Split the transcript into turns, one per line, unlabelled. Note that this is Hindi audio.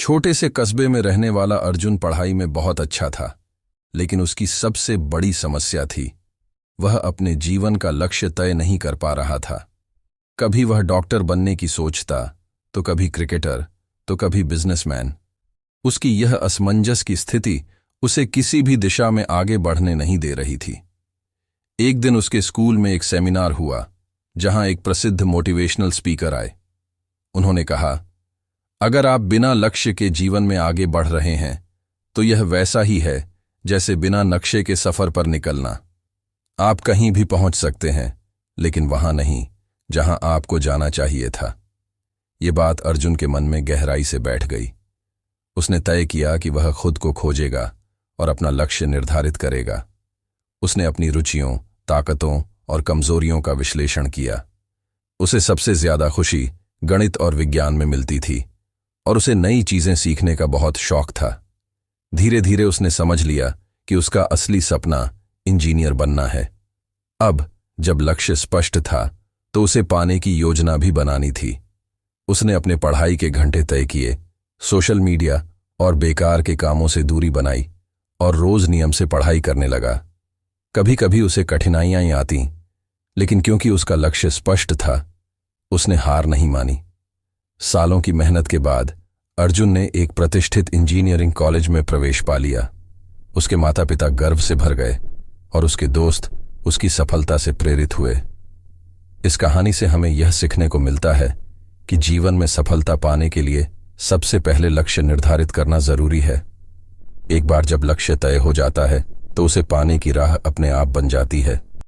छोटे से कस्बे में रहने वाला अर्जुन पढ़ाई में बहुत अच्छा था, लेकिन उसकी सबसे बड़ी समस्या थी, वह अपने जीवन का लक्ष्य तय नहीं कर पा रहा था। कभी वह डॉक्टर बनने की सोचता, तो कभी क्रिकेटर, तो कभी बिजनेसमैन। उसकी यह असमंजस की स्थिति उसे किसी भी दिशा में आगे बढ़ने नहीं दे रही थी। एक दिन उसके स्कूल में एक सेमिनार हुआ, जहां एक प्रसिद्ध मोटिवेशनल स्पीकर आए। उन्होंने कहा, अगर आप बिना लक्ष्य के जीवन में आगे बढ़ रहे हैं तो यह वैसा ही है जैसे बिना नक्शे के सफर पर निकलना। आप कहीं भी पहुंच सकते हैं, लेकिन वहां नहीं जहां आपको जाना चाहिए था। ये बात अर्जुन के मन में गहराई से बैठ गई। उसने तय किया कि वह खुद को खोजेगा और अपना लक्ष्य निर्धारित करेगा। उसने अपनी रुचियों, ताकतों और कमजोरियों का विश्लेषण किया। उसे सबसे ज्यादा खुशी गणित और विज्ञान में मिलती थी और उसे नई चीजें सीखने का बहुत शौक था। धीरे धीरे उसने समझ लिया कि उसका असली सपना इंजीनियर बनना है। अब जब लक्ष्य स्पष्ट था तो उसे पाने की योजना भी बनानी थी। उसने अपने पढ़ाई के घंटे तय किए, सोशल मीडिया और बेकार के कामों से दूरी बनाई और रोज नियम से पढ़ाई करने लगा। कभी कभी उसे कठिनाइयां आतीं, लेकिन क्योंकि उसका लक्ष्य स्पष्ट था, उसने हार नहीं मानी। सालों की मेहनत के बाद अर्जुन ने एक प्रतिष्ठित इंजीनियरिंग कॉलेज में प्रवेश पा लिया। उसके माता पिता गर्व से भर गए और उसके दोस्त उसकी सफलता से प्रेरित हुए। इस कहानी से हमें यह सीखने को मिलता है कि जीवन में सफलता पाने के लिए सबसे पहले लक्ष्य निर्धारित करना जरूरी है। एक बार जब लक्ष्य तय हो जाता है तो उसे पाने की राह अपने आप बन जाती है।